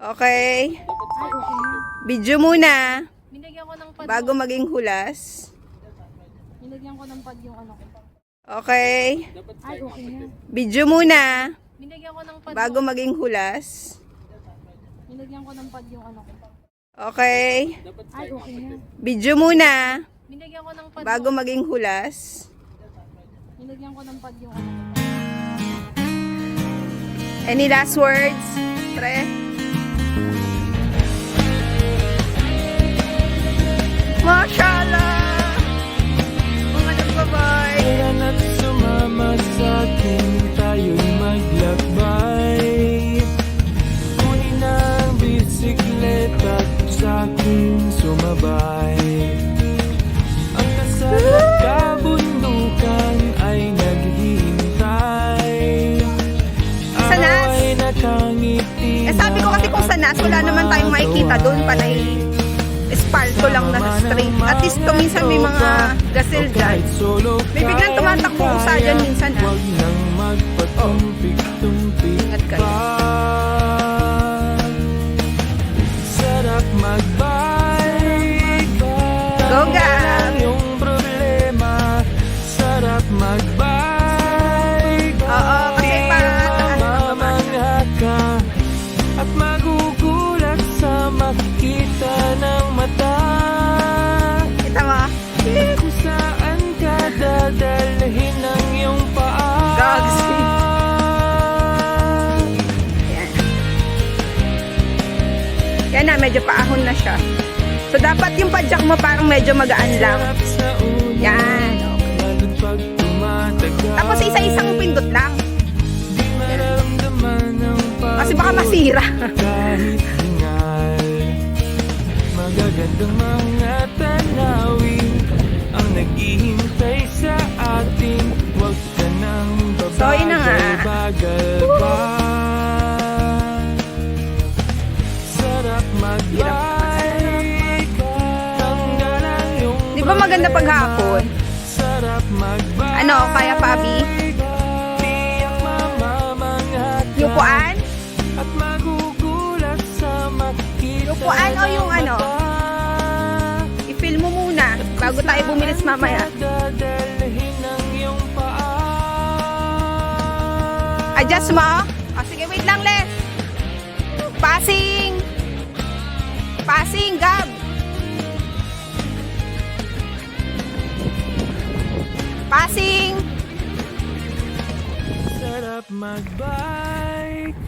Okay. Ay, okay na. Video muna. Binigyan ko ng pad. Bago maging hulas. Binigyan ko ng pad yung ano ko. Okay. Ay, okay na. Video muna. Binigyan ko ng pad. Bago maging hulas. Binigyan ko ng pad yung ano ko. Okay. Ay, okay na. Video muna. Binigyan ko ng pad. Bago maging hulas. Binigyan ko ng pad yung ano ko. Any last words? Pre? Mashallah! Mga nagbabay! Kailan at sumama sa akin, tayo'y maglakbay. Kunin ang bisikleta at sa akin sumabay. Ang nasa kabundukan ay naghihintay. Sanas? Araw ay nakangiti Sabi ko kasi kung sanas, wala naman tayong makikita doon. Panay espalto lang na straight. At least minsan may mga gasel dyan. May biglang tumatakbo usa dyan minsan. Huwag nang magpatumpik-tumpik Ingat kayo. pa. Sarap magbike. Go, Gab! Yung problema. Sarap magbike. Oo, kasi para taas Mamangha ka at magugulat sa makita ng mata. Kita mo? Kung saan ka dadalhin ang iyong paa. Dogs. Yan. Yan na, medyo paahon na siya. So, dapat yung padjak mo parang medyo magaan lang. Sarap sa una, Yan. Okay. lalo't pag tumatagal. Tapos isa-isang pindot lang. Di maramdaman ang Kasi baka pagod. masira. Kahit hingal, magagandang mga tanawin ang naghihintay sa atin. Huwag ka nang So, yun na nga. bagal pa. Sarap magbike. Tanggalan yung Di ba maganda problema. paghapon? Sarap magbike. Ano, kaya Pabi? Tiyak mamamangha ka. Yung puan? At magugulat sa makita Yung puan o yung ng ano? mata. I-film mo muna bago tayo bumilis mamaya. Dadalhin ang iyong paa. Adjust mo? O, sige, wait lang, Les. Passing! Passing, Gab! Passing! Sarap magbike.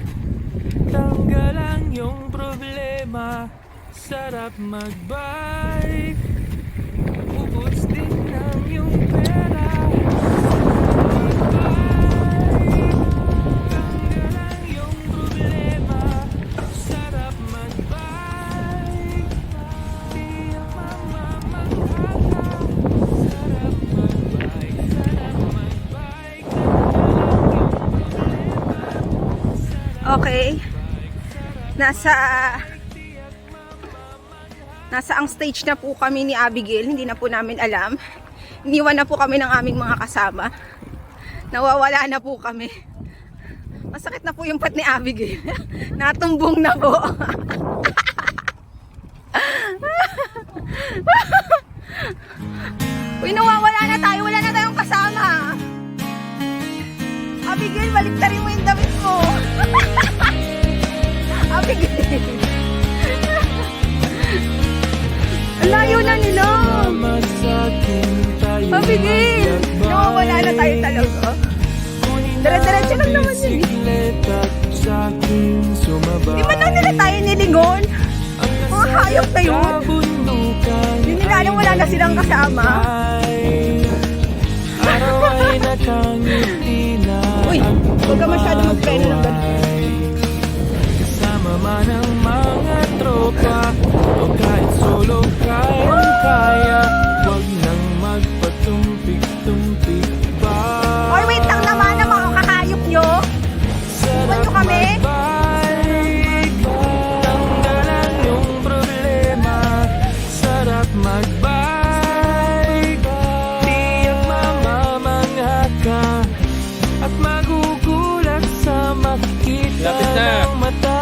Tanggalan yung problema. Sarap magbike. Ubus din ang iyong pera. Tanggalan yung problema. Sarap magbike. Tiyak mamamangha ka. Sarap magbike. Sarap magbike. Okay. Nasa ang stage na po kami ni Abigail. Hindi na po namin alam. Iniwan na po kami ng aming mga kasama. Nawawala na po kami. Masakit na po yung pat ni Abigail. Natumbong na po. Uy, nawawala na tayo. Wala na tayong kasama. Abigail, baliktarin mo yung damit mo. Abigail. Ang layo na nila. Abigail. Nawawala na tayo talaga. Dire-diretso lang naman yun. Di ba lang nila tayo nilingon? Mga hayop na yun. Hindi nila alam wala na silang kasama. Araw ay nakangiti na. Uy, huwag ka masyado magpeno ng ganun. Kasama man ang mga tropa o kahit solo kaya. Huwag nang magpatumpik-tumpik pa. Or wait lang naman ang mga kakayop nyo. Iwan nyo kami. magbike. Tanggalan yung problema. Sarap magbike. Tiyak mamamangha ka at magugulat sa makita ng mata.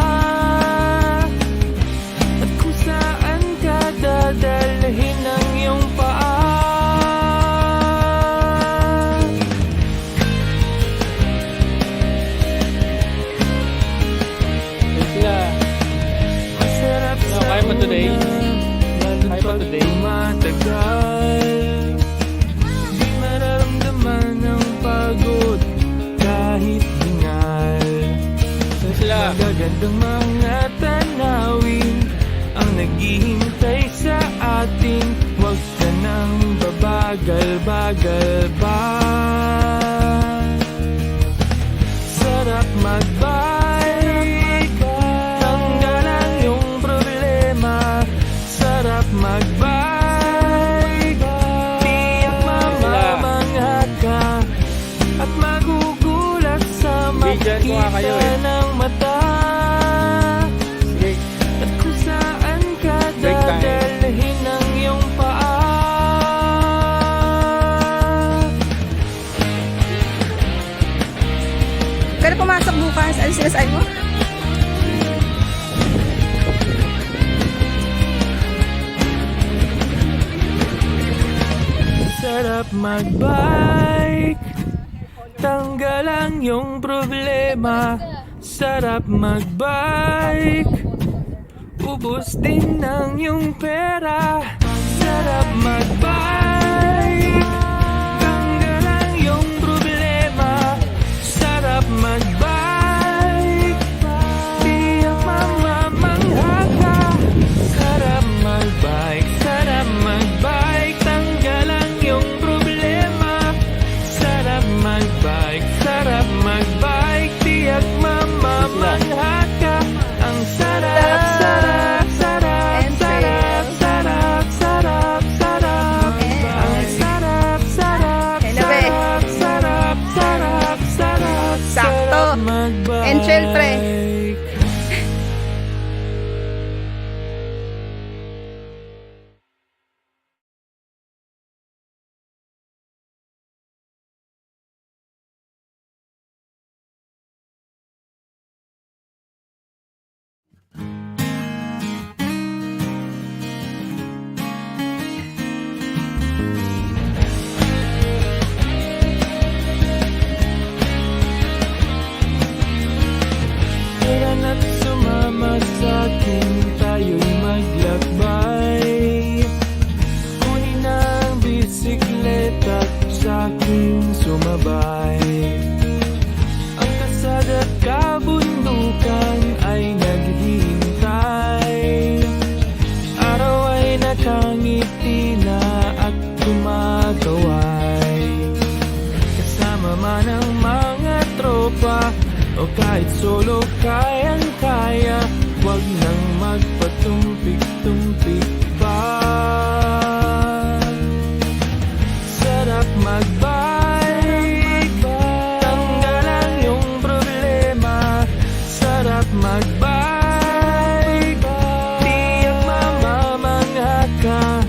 pa today? Kaya pa today? Matagal, di mararamdaman ang pagod kahit hingal. Magagandang mga tanawin ang naghihintay sa atin. Huwag ka nang babagal-bagal ba? Sarap magbike, tanggalan yung problema. Sarap magbike, tiyak mamamangha ka at magugulat sa makikita ng mata. At kung saan ka dadalhin ng iyong paa. Pero pumasok bukas, ano sinasabi mo? Sarap magbike, tanggalan yung problema. Sarap magbike, ubos din ng yung pera. Sarap magbike, tanggalan yung problema. Sarap magbike, tiyak mamamangha ka. Sarap magbike, tanggalan yung problema. Sarap magbike, tiyak mamamangha ka. Ang sarap, sarap, sarap, sarap, sarap, sarap, sarap. Ang sarap, sarap, sarap, sarap, sarap, sarap. Sakto. Magbike. And syempre, At sumama sa'kin, tayo'y maglakbay. Kunin ang bisikleta at sa'kin sumabay. Ang kasada at kabundukan ay naghihintay. Araw ay nakangiti na at kumakaway. Kasama man ang mga tropa o kahit solo, kayang-kaya. Huwag nang magpatumpik-tumpik pa. Sarap magbike, tanggalan yung problema. Sarap magbike, tiyak mamamangha ka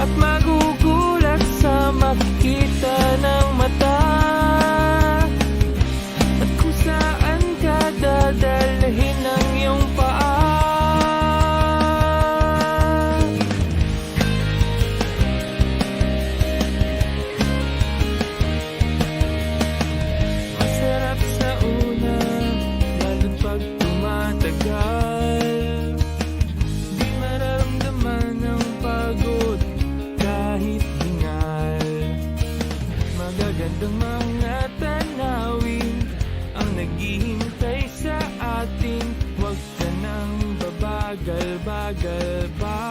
at magugulat sa makita ng mata. Dadalhin ang iyong paa. Masarap sa una, lalo't pag tumatagal. Di mararamdaman ang pagod kahit hingal. Magagandang mga tanawin ang naghihintay sa atin. Huwag ka nang babagal-bagal ba?